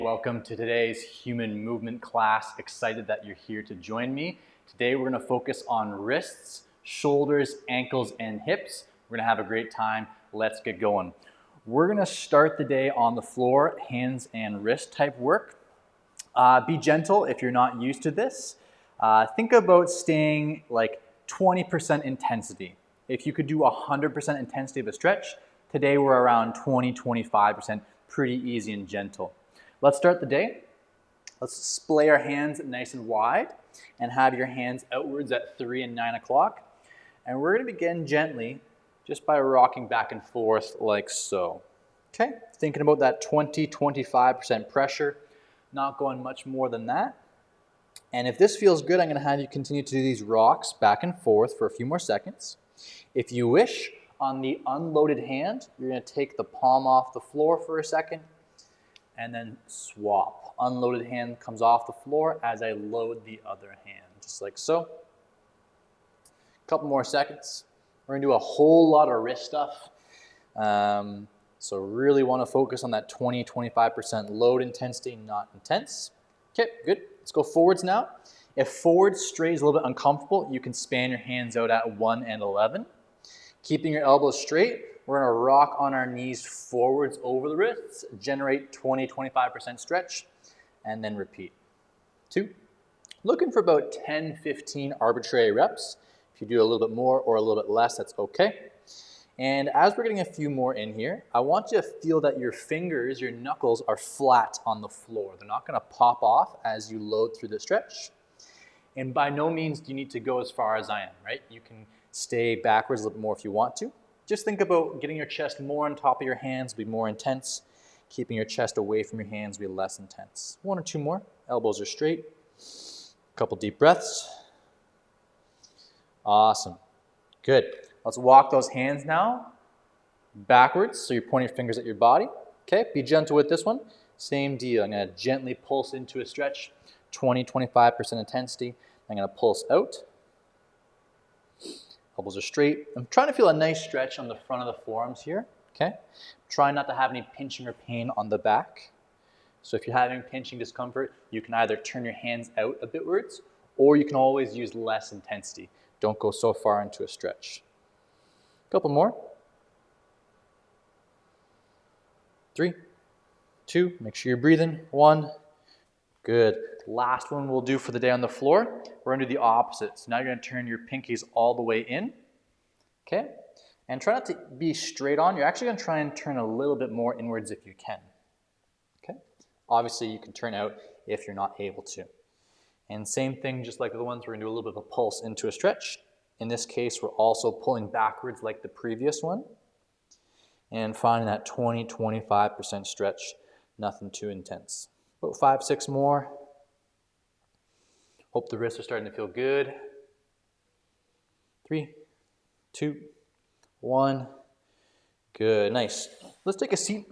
Welcome to today's human movement class. Excited that you're here to join me. Today we're going to focus on wrists, shoulders, ankles, and hips. We're going to have a great time. Let's get going. We're going to start the day on the floor, hands and wrist type work. Be gentle if you're not used to this. Think about staying like 20% intensity. If you could do 100% intensity of a stretch, today we're around 20-25%, pretty easy and gentle. Let's start the day. Let's splay our hands nice and wide and have your hands outwards at 3 and 9 o'clock. And we're going to begin gently just by rocking back and forth like so. Okay, thinking about that 20-25% pressure, not going much more than that. And if this feels good, I'm going to have you continue to do these rocks back and forth for a few more seconds. If you wish, on the unloaded hand, you're going to take the palm off the floor for a second and then swap. Unloaded hand comes off the floor as I load the other hand, just like so. A couple more seconds. We're going to do a whole lot of wrist stuff. So really want to focus on that 20-25% load intensity, not intense. Okay, good. Let's go forwards now. If forward strays a little bit uncomfortable, you can span your hands out at 1 and 11. Keeping your elbows straight, we're going to rock on our knees forwards over the wrists, generate 20-25% stretch, and then repeat. 2. Looking for about 10-15 arbitrary reps. If you do a little bit more or a little bit less, that's okay. And as we're getting a few more in here, I want you to feel that your fingers, your knuckles are flat on the floor. They're not going to pop off as you load through the stretch. And by no means do you need to go as far as I am, right? You can stay backwards a little bit more if you want to. Just think about getting your chest more on top of your hands, be more intense. Keeping your chest away from your hands, be less intense. 1 or 2 more. Elbows are straight. A couple deep breaths. Awesome. Good. Let's walk those hands now backwards, so you're pointing your fingers at your body. Okay, be gentle with this one. Same deal. I'm going to gently pulse into a stretch, 20-25% intensity. I'm going to pulse out. Elbows are straight. I'm trying to feel a nice stretch on the front of the forearms here. Okay, try not to have any pinching or pain on the back. So if you're having pinching discomfort, you can either turn your hands out a bitwards, or you can always use less intensity. Don't go so far into a stretch. Couple more. 3, 2, make sure you're breathing. 1, good. Last one we'll do for the day on the floor. We're going to do the opposite. So now you're going to turn your pinkies all the way in. Okay? And try not to be straight on. You're actually going to try and turn a little bit more inwards if you can. Okay? Obviously, you can turn out if you're not able to. And same thing, just like the other ones, we're going to do a little bit of a pulse into a stretch. In this case, we're also pulling backwards like the previous one and finding that 20-25% stretch, nothing too intense. About 5, 6 more. Hope the wrists are starting to feel good. 3, 2, 1. Good, nice. Let's take a seat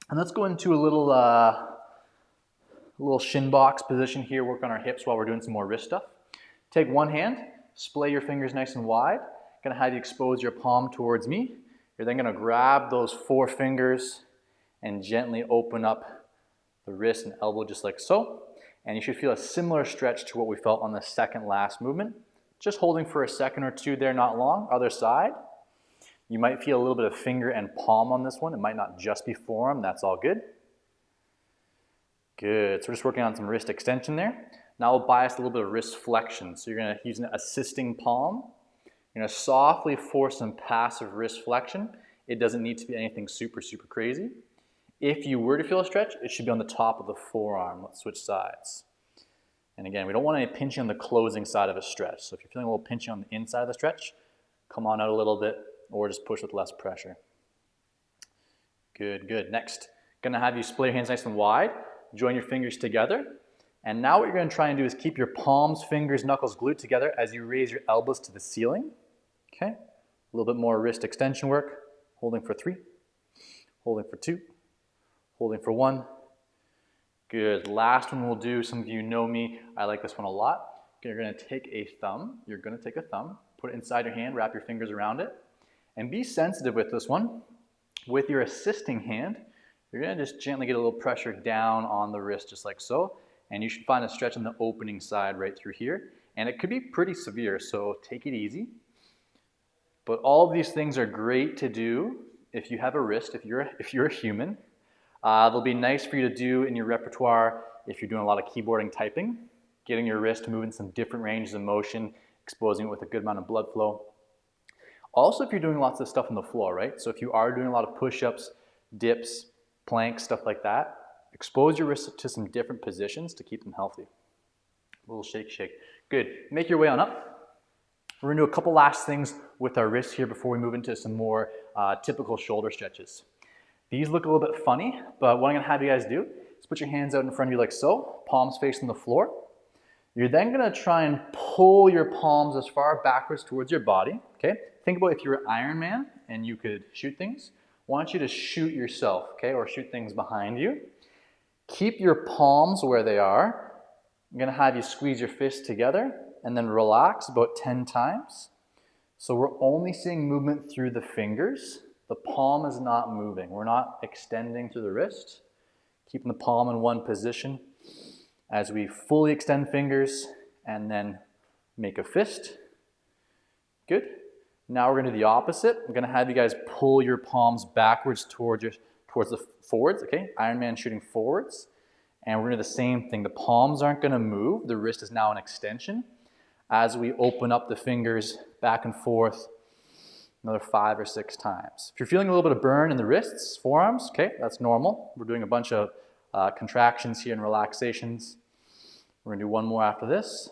and let's go into a little shin box position here, work on our hips while we're doing some more wrist stuff. Take one hand, splay your fingers nice and wide. Gonna have you expose your palm towards me. You're then gonna grab those 4 fingers and gently open up the wrist and elbow just like so. And you should feel a similar stretch to what we felt on the second last movement. Just holding for a second or two there, not long. Other side. You might feel a little bit of finger and palm on this one. It might not just be forearm, that's all good. Good, so we're just working on some wrist extension there. Now we'll bias a little bit of wrist flexion. So you're going to use an assisting palm. You're going to softly force some passive wrist flexion. It doesn't need to be anything super, super crazy. If you were to feel a stretch, it should be on the top of the forearm. Let's switch sides. And again, we don't want any pinching on the closing side of a stretch. So if you're feeling a little pinching on the inside of the stretch, come on out a little bit or just push with less pressure. Good, good. Next, going to have you split your hands nice and wide. Join your fingers together. And now what you're going to try and do is keep your palms, fingers, knuckles glued together as you raise your elbows to the ceiling. Okay? A little bit more wrist extension work. Holding for 3. Holding for 2. Holding for 1. Good. Last one we'll do. Some of you know me. I like this one a lot. You're going to take a thumb. You're going to take a thumb. Put it inside your hand. Wrap your fingers around it. And be sensitive with this one. With your assisting hand, You're gonna just gently get a little pressure down on the wrist just like so, and you should find a stretch on the opening side right through here. And it could be pretty severe, so take it easy. But all of these things are great to do if you have a wrist, if you're a human. They'll be nice for you to do in your repertoire if you're doing a lot of keyboarding typing, getting your wrist moving some different ranges of motion, exposing it with a good amount of blood flow. Also, if you're doing lots of stuff on the floor, right? So if you are doing a lot of push-ups, dips, planks, stuff like that, expose your wrists to some different positions to keep them healthy. A little shake, shake. Good. Make your way on up. We're going to do a couple last things with our wrists here before we move into some more typical shoulder stretches. These look a little bit funny, but what I'm going to have you guys do is put your hands out in front of you like so, palms facing the floor. You're then going to try and pull your palms as far backwards towards your body, okay? Think about if you were Iron Man and you could shoot things. I want you to shoot yourself, okay, or shoot things behind you. Keep your palms where they are. I'm going to have you squeeze your fists together and then relax about 10 times. So we're only seeing movement through the fingers. The palm is not moving. We're not extending through the wrist. Keeping the palm in one position as we fully extend fingers and then make a fist. Good. Now we're going to do the opposite. I'm going to have you guys pull your palms backwards towards the forwards, okay? Iron Man shooting forwards. And we're going to do the same thing. The palms aren't going to move. The wrist is now an extension. As we open up the fingers back and forth, another 5 or 6 times. If you're feeling a little bit of burn in the wrists, forearms, okay, that's normal. We're doing a bunch of contractions here and relaxations. We're going to do one more after this.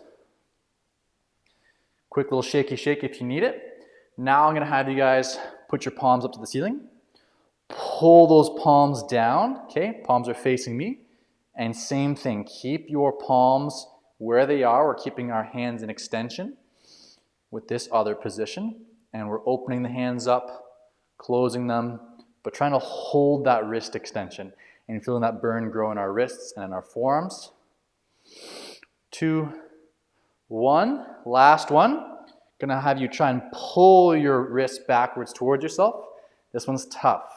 Quick little shaky shake if you need it. Now I'm going to have you guys put your palms up to the ceiling. Pull those palms down, okay? Palms are facing me. And same thing, keep your palms where they are. We're keeping our hands in extension with this other position. And we're opening the hands up, closing them, but trying to hold that wrist extension and feeling that burn grow in our wrists and in our forearms. 2, 1, last one. Gonna have you try and pull your wrist backwards towards yourself. This one's tough.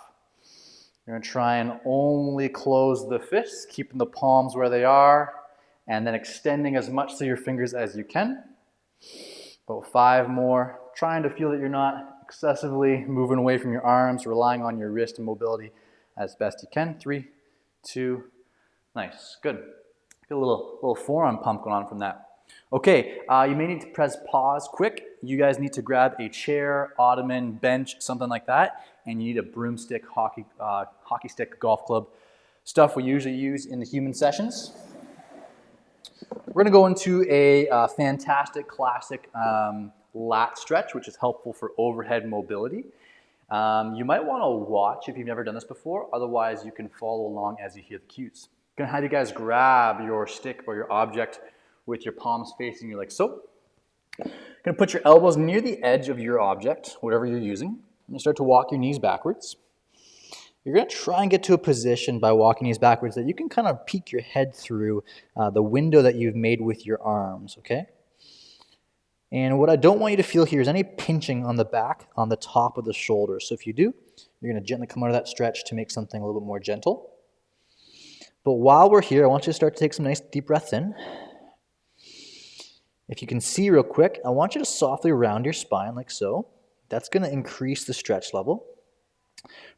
You're gonna try and only close the fists, keeping the palms where they are, and then extending as much to your fingers as you can. About 5 more. Trying to feel that you're not excessively moving away from your arms, relying on your wrist and mobility as best you can. 3, 2, nice, good. Get a little forearm pump going on from that. Okay, you may need to press pause quick. You guys need to grab a chair, ottoman, bench, something like that, and you need a broomstick, hockey stick, golf club, stuff we usually use in the human sessions. We're gonna go into a fantastic classic lat stretch, which is helpful for overhead mobility. You might wanna watch if you've never done this before, otherwise you can follow along as you hear the cues. I'm gonna have you guys grab your stick or your object with your palms facing you like so. Gonna put your elbows near the edge of your object, whatever you're using. And start to walk your knees backwards. You're gonna try and get to a position by walking knees backwards that you can kind of peek your head through the window that you've made with your arms, okay? And what I don't want you to feel here is any pinching on the back, on the top of the shoulders. So if you do, you're gonna gently come out of that stretch to make something a little bit more gentle. But while we're here, I want you to start to take some nice deep breaths in. If you can see real quick, I want you to softly round your spine like so. That's going to increase the stretch level.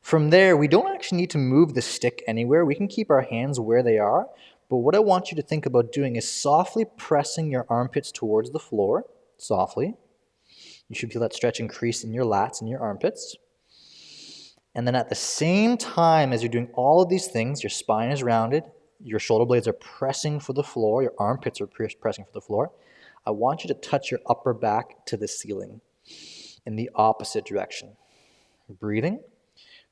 From there, we don't actually need to move the stick anywhere. We can keep our hands where they are. But what I want you to think about doing is softly pressing your armpits towards the floor. Softly. You should feel that stretch increase in your lats and your armpits. And then at the same time as you're doing all of these things, your spine is rounded, your shoulder blades are pressing for the floor, your armpits are pressing for the floor. I want you to touch your upper back to the ceiling in the opposite direction. Breathing.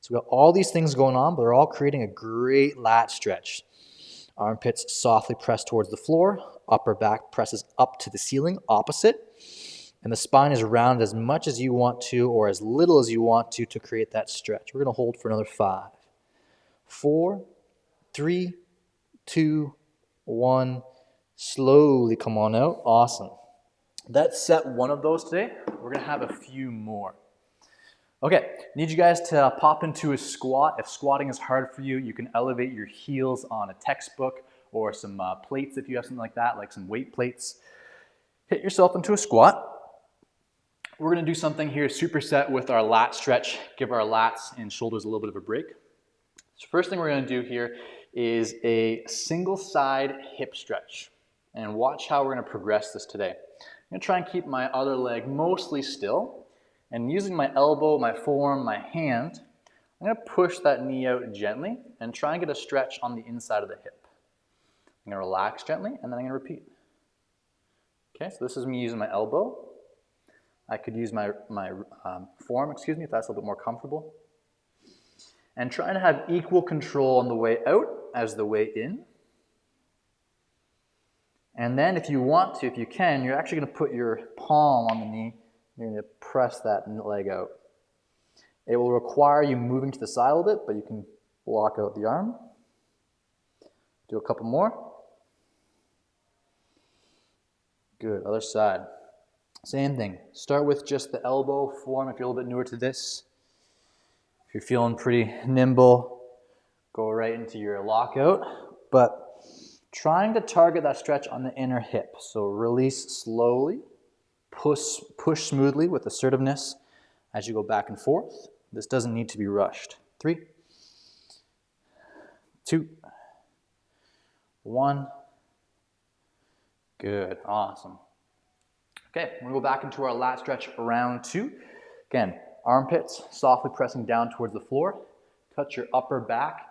So we've got all these things going on, but they're all creating a great lat stretch. Armpits softly press towards the floor. Upper back presses up to the ceiling, opposite. And the spine is rounded as much as you want to or as little as you want to create that stretch. We're going to hold for another 5, 4, 3, 2, 1. Slowly come on out. Awesome. That's set one of those today. We're going to have a few more. Okay, need you guys to pop into a squat. If squatting is hard for you, you can elevate your heels on a textbook or some plates if you have something like that, like some weight plates. Hit yourself into a squat. We're gonna do something here, superset with our lat stretch, give our lats and shoulders a little bit of a break. So first thing we're gonna do here is a single side hip stretch. And watch how we're gonna progress this today. I'm gonna try and keep my other leg mostly still, and using my elbow, my forearm, my hand, I'm gonna push that knee out gently and try and get a stretch on the inside of the hip. I'm gonna relax gently, and then I'm gonna repeat. Okay, so this is me using my elbow. I could use my forearm, if that's a little bit more comfortable. And trying to have equal control on the way out as the way in. And then if you want to, if you can, you're actually gonna put your palm on the knee. You're gonna press that leg out. It will require you moving to the side a little bit, but you can block out the arm. Do a couple more. Good, other side. Same thing. Start with just the elbow, forearm if you're a little bit newer to this. If you're feeling pretty nimble, go right into your lockout. But trying to target that stretch on the inner hip. So release slowly, push smoothly with assertiveness as you go back and forth. This doesn't need to be rushed. 3, 2, 1. Good, awesome. Okay, we're gonna go back into our lat stretch round 2. Again, armpits softly pressing down towards the floor. Touch your upper back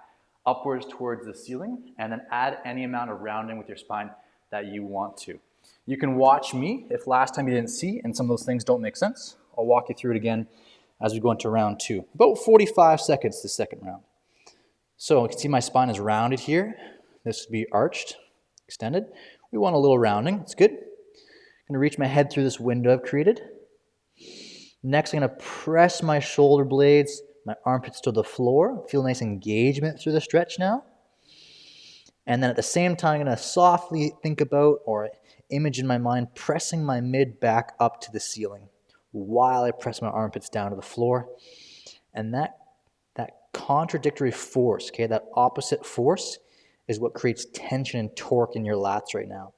upwards towards the ceiling, and then add any amount of rounding with your spine that you want to. You can watch me if last time you didn't see and some of those things don't make sense. I'll walk you through it again as we go into round 2. About 45 seconds the second round. So you can see my spine is rounded here. This would be arched, extended. We want a little rounding, it's good. I'm gonna reach my head through this window I've created. Next, I'm gonna press my shoulder blades, my armpits to the floor. Feel nice engagement through the stretch now. And then at the same time, I'm gonna softly think about or image in my mind pressing my mid back up to the ceiling while I press my armpits down to the floor. And that contradictory force, okay, that opposite force is what creates tension and torque in your lats right now.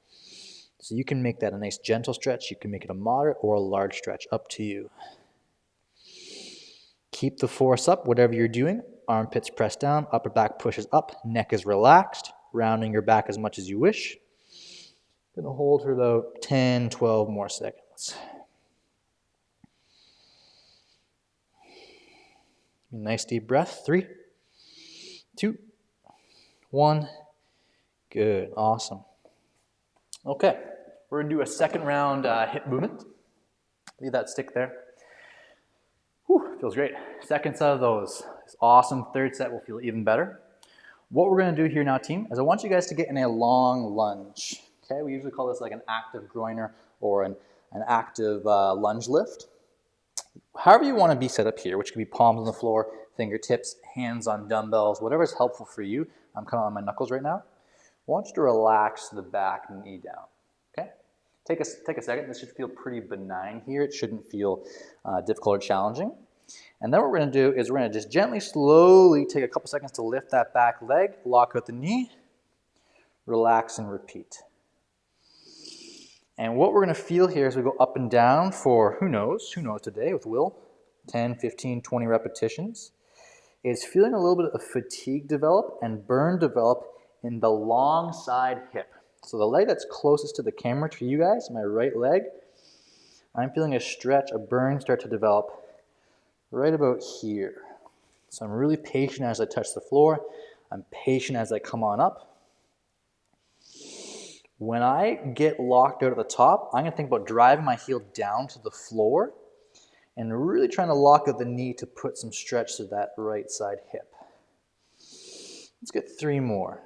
So you can make that a nice gentle stretch, you can make it a moderate or a large stretch, up to you. Keep the force up, whatever you're doing. Armpits press down, upper back pushes up, neck is relaxed, rounding your back as much as you wish. Gonna hold for about 10, 12 more seconds. Nice deep breath. 3, 2, 1. Good, awesome. Okay, we're gonna do a second round hip movement. Leave that stick there. Whew, feels great. Second set of those is awesome. Third set will feel even better. What we're gonna do here now, team, is I want you guys to get in a long lunge. Okay, we usually call this like an active groiner or an active lunge lift. However you wanna be set up here, which could be palms on the floor, fingertips, hands on dumbbells, whatever is helpful for you. I'm kind of on my knuckles right now. I want you to relax the back knee down, okay? Take a second. This should feel pretty benign here. It shouldn't feel difficult or challenging. And then what we're gonna do is we're gonna just gently, slowly take a couple seconds to lift that back leg, lock out the knee, relax and repeat. And what we're gonna feel here as we go up and down for who knows today with Will, 10, 15, 20 repetitions, is feeling a little bit of fatigue develop and burn develop in the long side hip. So the leg that's closest to the camera for you guys, my right leg, I'm feeling a stretch, a burn start to develop right about here. So I'm really patient as I touch the floor. I'm patient as I come on up. When I get locked out at the top, I'm gonna think about driving my heel down to the floor and really trying to lock out the knee to put some stretch to that right side hip. Let's get 3 more.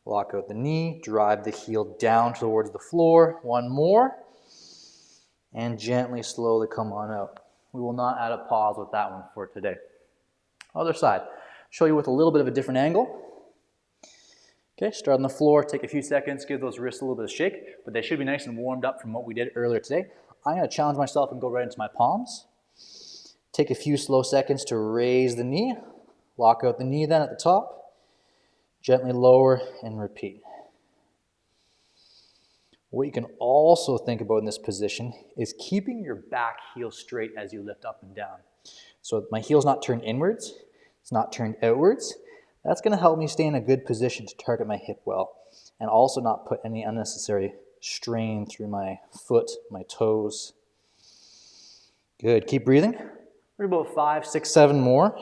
Lock out the knee, drive the heel down towards the floor. 1 more. And gently, slowly come on out. We will not add a pause with that one for today. Other side. Show you with a little bit of a different angle. Okay, start on the floor, take a few seconds, give those wrists a little bit of shake, but they should be nice and warmed up from what we did earlier today. I'm gonna challenge myself and go right into my palms. Take a few slow seconds to raise the knee. Lock out the knee then at the top. Gently lower and repeat. What you can also think about in this position is keeping your back heel straight as you lift up and down. So my heel's not turned inwards, it's not turned outwards. That's going to help me stay in a good position to target my hip well and also not put any unnecessary strain through my foot, my toes. Good. Keep breathing. We're about 5, 6, 7 more.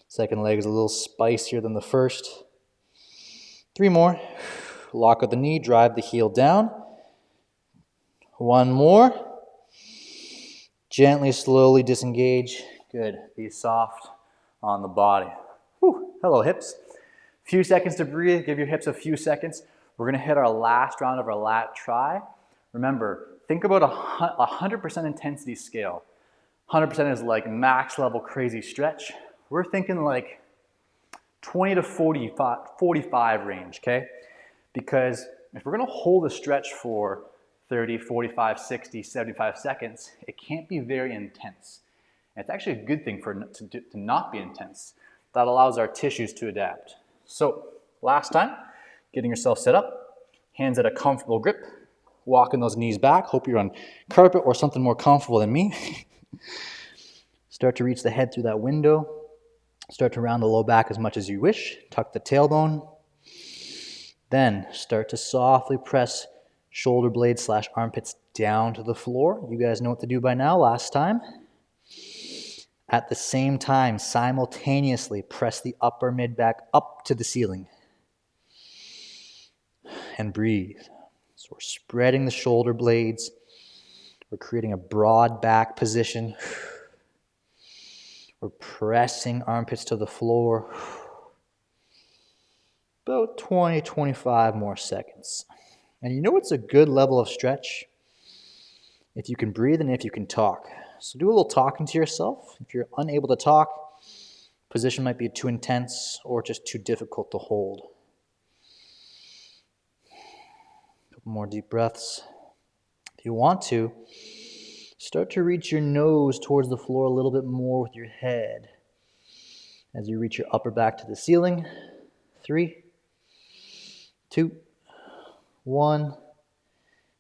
Second leg is a little spicier than the first. 3 more. Lock out the knee, drive the heel down. 1 more. Gently, slowly disengage. Good. Be soft on the body. Whew. Hello, hips. Few seconds to breathe. Give your hips a few seconds. We're going to hit our last round of our lat try. Remember, think about a 100% intensity scale. 100% is like max level crazy stretch. We're thinking like 20 to 45 range, okay? Because if we're going to hold a stretch for 30, 45, 60, 75 seconds, it can't be very intense. And it's actually a good thing to not be intense. That allows our tissues to adapt. So, last time, getting yourself set up, hands at a comfortable grip, walking those knees back. Hope you're on carpet or something more comfortable than me. Start to reach the head through that window. Start to round the low back as much as you wish. Tuck the tailbone. Then start to softly press shoulder blades / armpits down to the floor. You guys know what to do by now, last time. At the same time, simultaneously press the upper mid-back up to the ceiling. And breathe. So we're spreading the shoulder blades. We're creating a broad back position. We're pressing armpits to the floor. About 20, 25 more seconds. And you know what's a good level of stretch? If you can breathe and if you can talk. So do a little talking to yourself. If you're unable to talk, position might be too intense or just too difficult to hold. A couple more deep breaths. If you want to, start to reach your nose towards the floor a little bit more with your head. As you reach your upper back to the ceiling. 3, 2, 1,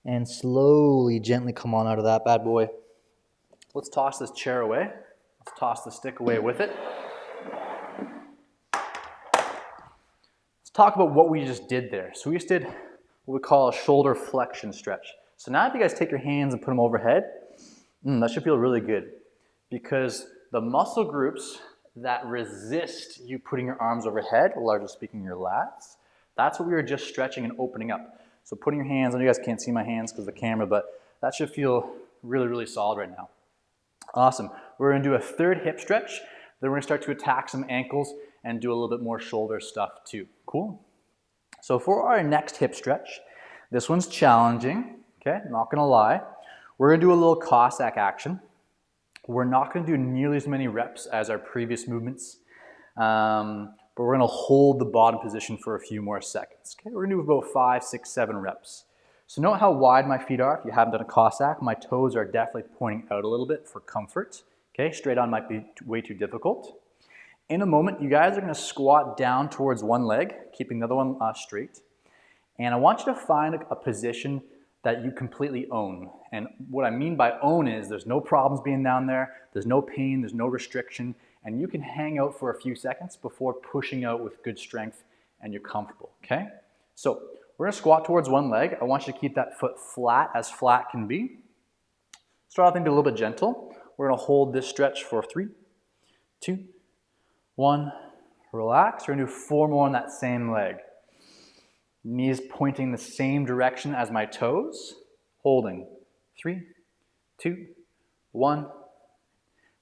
and slowly, gently come on out of that bad boy. Let's toss this chair away. Let's toss the stick away with it. Let's talk about what we just did there. So we just did what we call a shoulder flexion stretch. So now if you guys take your hands and put them overhead, that should feel really good because the muscle groups that resist you putting your arms overhead, largely speaking your lats, that's what we were just stretching and opening up. So putting your hands, I know you guys can't see my hands because of the camera, but that should feel really, really solid right now. Awesome. We're going to do a third hip stretch. Then we're going to start to attack some ankles and do a little bit more shoulder stuff too. Cool? So for our next hip stretch, this one's challenging, okay? Not going to lie. We're going to do a little Cossack action. We're not going to do nearly as many reps as our previous movements. But we're going to hold the bottom position for a few more seconds. Okay, we're going to do about 5, 6, 7 reps. So note how wide my feet are. If you haven't done a Cossack, my toes are definitely pointing out a little bit for comfort. Okay, straight on might be way too difficult. In a moment, you guys are going to squat down towards one leg, keeping the other one straight. And I want you to find a position that you completely own. And what I mean by own is there's no problems being down there, there's no pain, there's no restriction, and you can hang out for a few seconds before pushing out with good strength and you're comfortable, okay? So we're gonna squat towards one leg. I want you to keep that foot as flat can be. Start off and be a little bit gentle. We're gonna hold this stretch for 3, 2, 1, relax. We're gonna do 4 more on that same leg. Knees pointing the same direction as my toes. Holding, 3, 2, 1.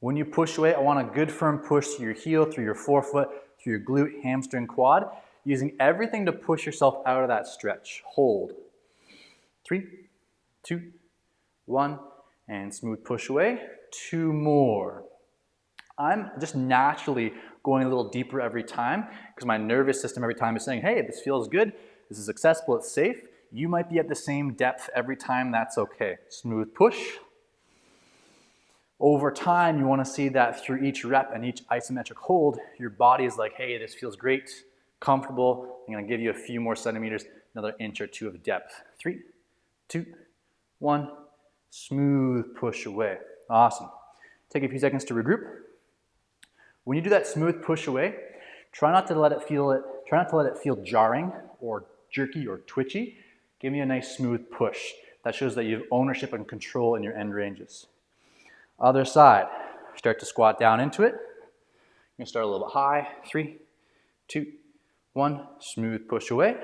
When you push away, I want a good firm push through your heel, through your forefoot, through your glute, hamstring, quad, using everything to push yourself out of that stretch. Hold. 3, 2, 1, and smooth push away. 2 more. I'm just naturally going a little deeper every time because my nervous system every time is saying, hey, this feels good, this is accessible, it's safe. You might be at the same depth every time, that's okay. Smooth push. Over time, you want to see that through each rep and each isometric hold, your body is like, hey, this feels great, comfortable. I'm going to give you a few more centimeters, another inch or two of depth. 3, 2, 1. Smooth push away. Awesome. Take a few seconds to regroup. When you do that smooth push away, try not to let it feel jarring or jerky or twitchy. Give me a nice smooth push. That shows that you have ownership and control in your end ranges. Other side. Start to squat down into it. You're going to start a little bit high. 3, 2, 1. Smooth push away.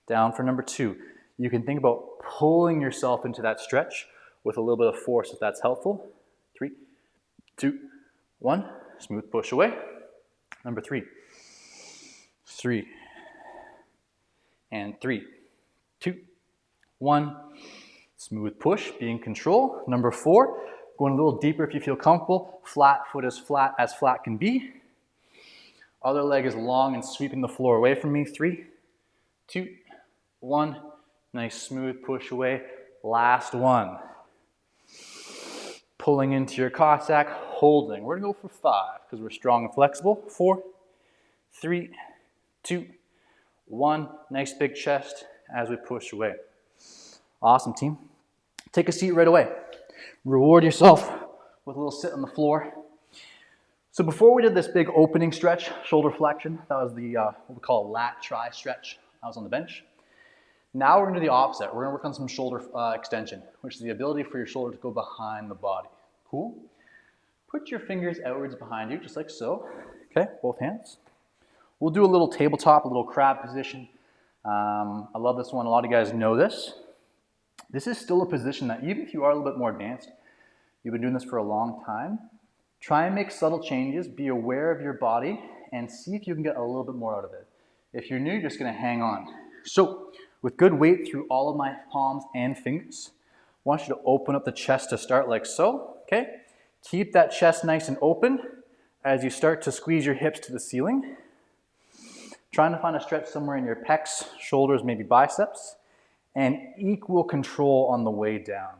Down for number 2. You can think about pulling yourself into that stretch with a little bit of force if that's helpful. 3, 2, 1. Smooth push away. Number 3. 3. And 3, 2, 1. Smooth push, be in control. Number 4. Going a little deeper if you feel comfortable. Flat foot as flat can be. Other leg is long and sweeping the floor away from me. 3, 2, 1. Nice smooth push away. Last one. Pulling into your Cossack, holding. We're gonna go for 5 because we're strong and flexible. 4, 3, 2, 1. Nice big chest as we push away. Awesome, team. Take a seat right away. Reward yourself with a little sit on the floor. So before we did this big opening stretch, shoulder flexion, that was the what we call a lat tri stretch. I was on the bench. Now we're going to do the opposite. We're going to work on some shoulder extension, which is the ability for your shoulder to go behind the body. Cool? Put your fingers outwards behind you, just like so. Okay, both hands. We'll do a little tabletop, a little crab position. I love this one. A lot of you guys know this. This is still a position that even if you are a little bit more advanced, you've been doing this for a long time, try and make subtle changes, be aware of your body, and see if you can get a little bit more out of it. If you're new, you're just going to hang on. So, with good weight through all of my palms and fingers, I want you to open up the chest to start like so, okay? Keep that chest nice and open as you start to squeeze your hips to the ceiling. Trying to find a stretch somewhere in your pecs, shoulders, maybe biceps, and equal control on the way down.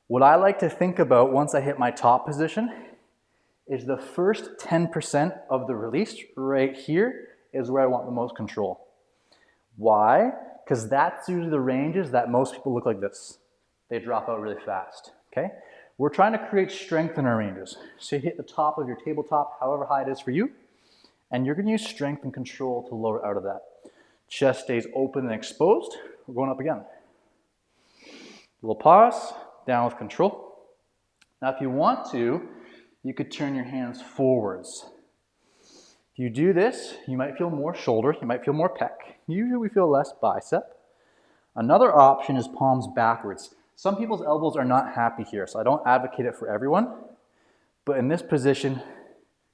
What I like to think about once I hit my top position is the first 10% of the release right here is where I want the most control. Why? Because that's usually the ranges that most people look like this. They drop out really fast, okay? We're trying to create strength in our ranges. So you hit the top of your tabletop, however high it is for you, and you're gonna use strength and control to lower out of that. Chest stays open and exposed. We're going up again. Little pause, down with control. Now if you want to, you could turn your hands forwards. If you do this, you might feel more shoulder, you might feel more pec. Usually we feel less bicep. Another option is palms backwards. Some people's elbows are not happy here, so I don't advocate it for everyone. But in this position,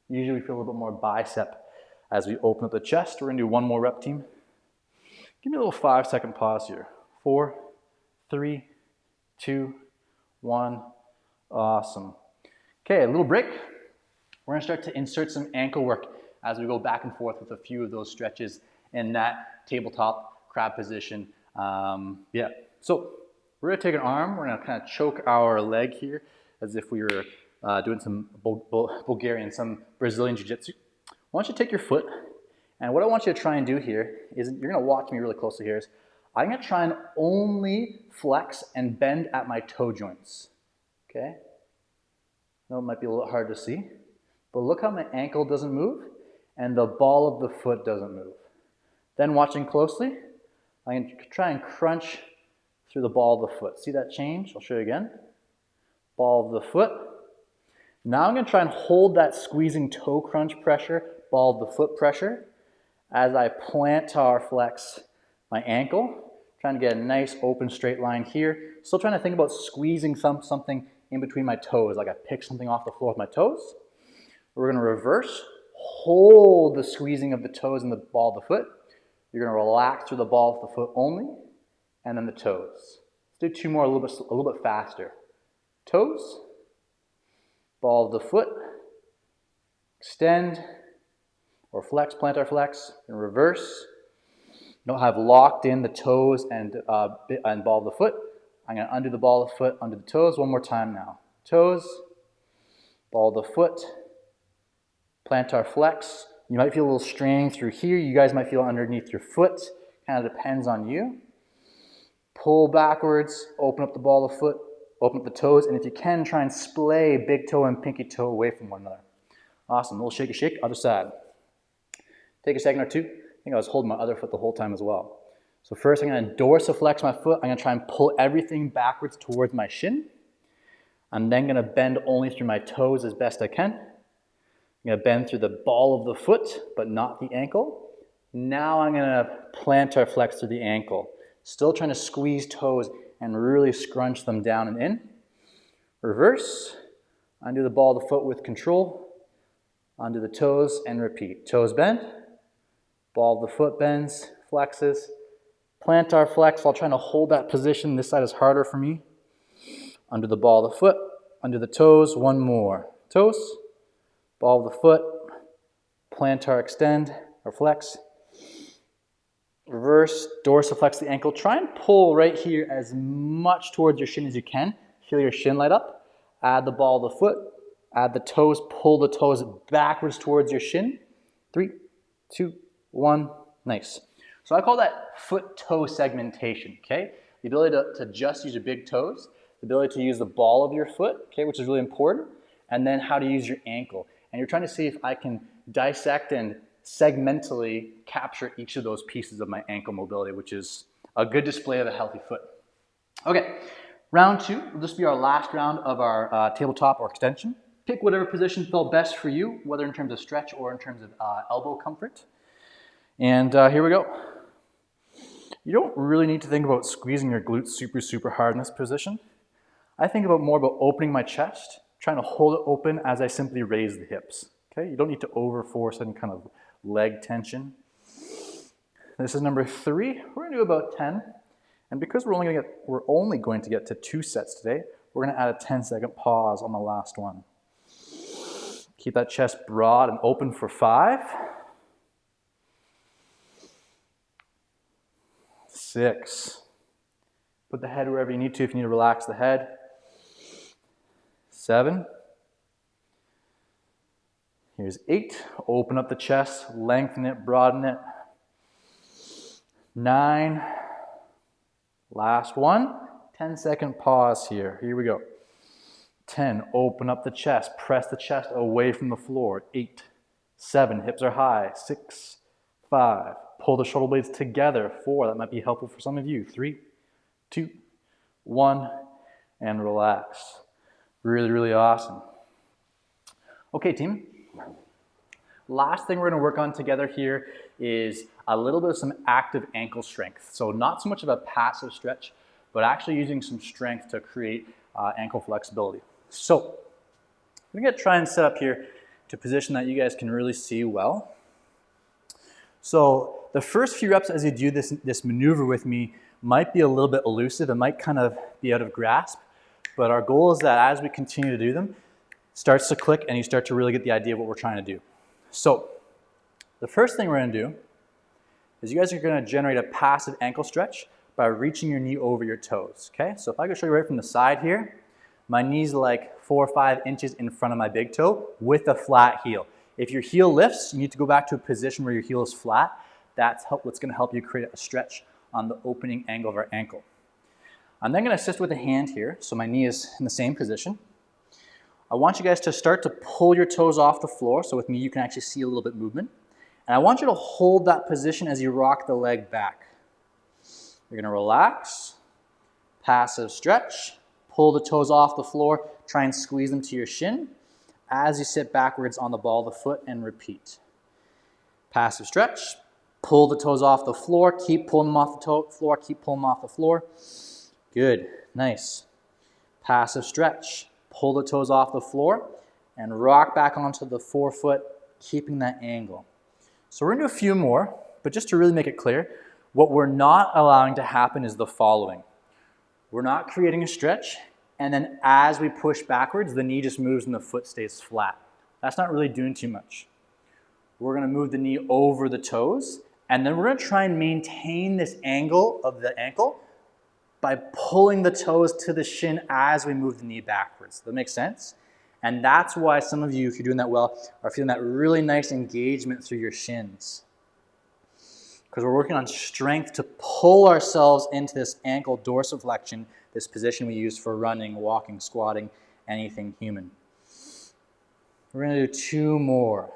usually we feel a little bit more bicep. As we open up the chest, we're gonna do one more rep, team. Give me a little 5-second pause here. 4, 3, 2, 1. Awesome. Okay, a little break. We're gonna start to insert some ankle work as we go back and forth with a few of those stretches in that tabletop crab position. Yeah, so we're gonna take an arm, we're gonna kind of choke our leg here as if we were doing some Bulgarian, some Brazilian Jiu-Jitsu. I want you to take your foot, and what I want you to try and do here is, you're gonna watch me really closely here, is I'm gonna try and only flex and bend at my toe joints, okay? I know it might be a little hard to see, but look how my ankle doesn't move and the ball of the foot doesn't move. Then watching closely, I'm gonna try and crunch through the ball of the foot. See that change? I'll show you again. Ball of the foot. Now I'm gonna try and hold that squeezing toe crunch pressure, ball of the foot pressure, as I plantar flex my ankle, trying to get a nice open straight line here. Still trying to think about squeezing something in between my toes, like I pick something off the floor with my toes. We're gonna reverse, hold the squeezing of the toes and the ball of the foot. You're gonna relax through the ball of the foot only, and then the toes. Let's do 2 more a little bit faster. Toes, ball of the foot, extend, or flex, plantar flex, and reverse, Don't have locked in the toes and ball of the foot. I'm going to undo the ball of the foot, undo the toes. One more time now. Toes, ball of the foot, plantar flex. You might feel a little strain through here. You guys might feel underneath your foot. Kind of depends on you. Pull backwards, open up the ball of the foot, open up the toes, and if you can, try and splay big toe and pinky toe away from one another. Awesome. A little shaky shake, other side. Take a second or two. I think I was holding my other foot the whole time as well. So first I'm going to dorsiflex my foot. I'm going to try and pull everything backwards towards my shin. I'm then going to bend only through my toes as best I can. I'm going to bend through the ball of the foot, but not the ankle. Now I'm going to plantar flex through the ankle. Still trying to squeeze toes and really scrunch them down and in. Reverse. Undo the ball of the foot with control. Undo the toes and repeat. Toes bend. Ball of the foot bends, flexes. Plantar flex, I'll try to hold that position. This side is harder for me. Under the ball of the foot, under the toes, one more. Toes, ball of the foot, plantar extend or flex. Reverse, dorsiflex the ankle. Try and pull right here as much towards your shin as you can. Feel your shin light up. Add the ball of the foot, add the toes, pull the toes backwards towards your shin. 3, 2, 1, nice. So I call that foot-toe segmentation, okay? The ability to just use your big toes, the ability to use the ball of your foot, okay, which is really important, and then how to use your ankle. And you're trying to see if I can dissect and segmentally capture each of those pieces of my ankle mobility, which is a good display of a healthy foot. Okay, round 2 will just be our last round of our tabletop or extension. Pick whatever position felt best for you, whether in terms of stretch or in terms of elbow comfort. And here we go. You don't really need to think about squeezing your glutes super hard in this position. I think more about opening my chest, trying to hold it open as I simply raise the hips. Okay, you don't need to overforce any kind of leg tension. This is number 3. We're going to do about 10. And because we're only going to get to 2 sets today, we're going to add a 10-second pause on the last one. Keep that chest broad and open for 5. 6. Put the head wherever you need to if you need to relax the head. 7. Here's 8. Open up the chest, lengthen it, broaden it. 9. Last one. 10-second pause here. Here we go. 10. Open up the chest. Press the chest away from the floor. 8. 7. Hips are high. 6. 5. Pull the shoulder blades together. 4. That might be helpful for some of you. 3, 2, 1, and relax. Really awesome. Okay, team. Last thing we're going to work on together here is a little bit of some active ankle strength. So not so much of a passive stretch, but actually using some strength to create ankle flexibility. So I'm going to try and set up here to a position that you guys can really see well. So the first few reps as you do this maneuver with me might be a little bit elusive. It might kind of be out of grasp. But our goal is that as we continue to do them, it starts to click and you start to really get the idea of what we're trying to do. So the first thing we're going to do is you guys are going to generate a passive ankle stretch by reaching your knee over your toes. Okay? So if I could show you right from the side here, my knee's like 4 or 5 inches in front of my big toe with a flat heel. If your heel lifts, you need to go back to a position where your heel is flat. That's what's going to help you create a stretch on the opening angle of our ankle. I'm then going to assist with a hand here, so my knee is in the same position. I want you guys to start to pull your toes off the floor, so with me you can actually see a little bit of movement. And I want you to hold that position as you rock the leg back. You're going to relax, passive stretch, pull the toes off the floor, try and squeeze them to your shin as you sit backwards on the ball of the foot and repeat. Passive stretch, pull the toes off the floor, keep pulling them off the floor, keep pulling them off the floor. Good, nice. Passive stretch, pull the toes off the floor and rock back onto the forefoot, keeping that angle. So we're going to do a few more, but just to really make it clear, what we're not allowing to happen is the following. We're not creating a stretch, and then as we push backwards, the knee just moves and the foot stays flat. That's not really doing too much. We're going to move the knee over the toes And then we're gonna try and maintain this angle of the ankle by pulling the toes to the shin as we move the knee backwards. Does that make sense? And that's why some of you, if you're doing that well, are feeling that really nice engagement through your shins. Because we're working on strength to pull ourselves into this ankle dorsiflexion, this position we use for running, walking, squatting, anything human. We're gonna do 2 more.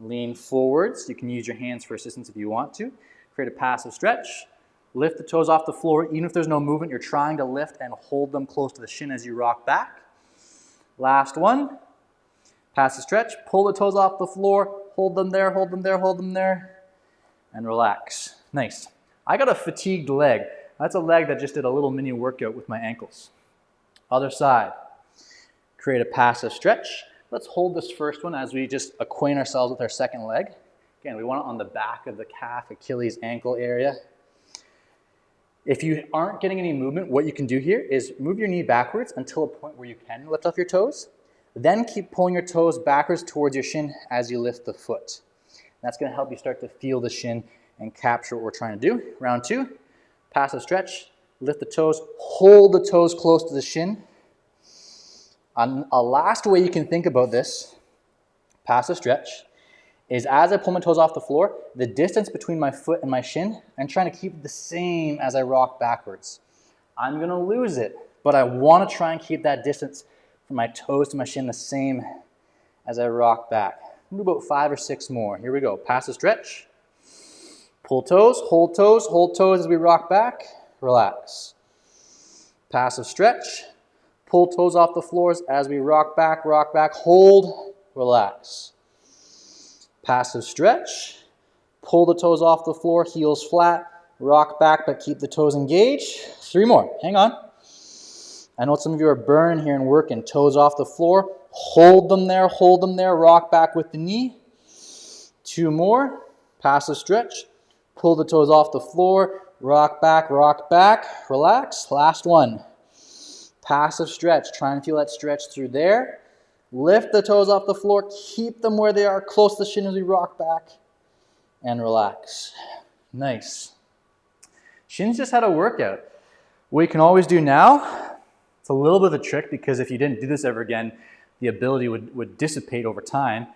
Lean forwards. You can use your hands for assistance if you want to. Create a passive stretch. Lift the toes off the floor. Even if there's no movement, you're trying to lift and hold them close to the shin as you rock back. Last one. Passive stretch. Pull the toes off the floor. Hold them there, hold them there, hold them there. And relax. Nice. I got a fatigued leg. That's a leg that just did a little mini workout with my ankles. Other side. Create a passive stretch. Let's hold this first one as we just acquaint ourselves with our second leg. Again, we want it on the back of the calf, Achilles, ankle area. If you aren't getting any movement, what you can do here is move your knee backwards until a point where you can lift off your toes. Then keep pulling your toes backwards towards your shin as you lift the foot. That's going to help you start to feel the shin and capture what we're trying to do. Round 2, passive stretch. Lift the toes, hold the toes close to the shin. A last way you can think about this, passive stretch, is as I pull my toes off the floor, the distance between my foot and my shin, I'm trying to keep it the same as I rock backwards. I'm going to lose it, but I want to try and keep that distance from my toes to my shin the same as I rock back. Do about 5 or 6 more. Here we go. Passive stretch. Pull toes, hold toes as we rock back. Relax. Passive stretch. Pull toes off the floors as we rock back, hold, relax. Passive stretch. Pull the toes off the floor, heels flat, rock back, but keep the toes engaged. 3 more. Hang on. I know some of you are burning here and working. Toes off the floor. Hold them there, rock back with the knee. 2 more. Passive stretch. Pull the toes off the floor, rock back, relax. Last one. Passive stretch. Try and feel that stretch through there. Lift the toes off the floor. Keep them where they are, close to the shin as we rock back. And relax. Nice. Shins just had a workout. What you can always do now, it's a little bit of a trick because if you didn't do this ever again, the ability would dissipate over time.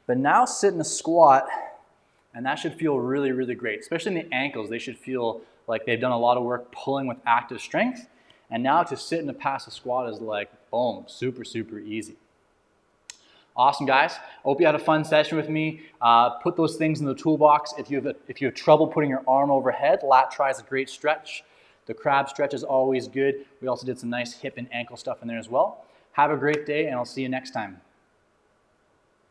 But now sit in a squat, and that should feel really, really great. Especially in the ankles, they should feel like they've done a lot of work pulling with active strength. And now to sit in a passive squat is like, boom, super, super easy. Awesome, guys. I hope you had a fun session with me. Put those things in the toolbox. If you have trouble putting your arm overhead, lat try is a great stretch. The crab stretch is always good. We also did some nice hip and ankle stuff in there as well. Have a great day, and I'll see you next time.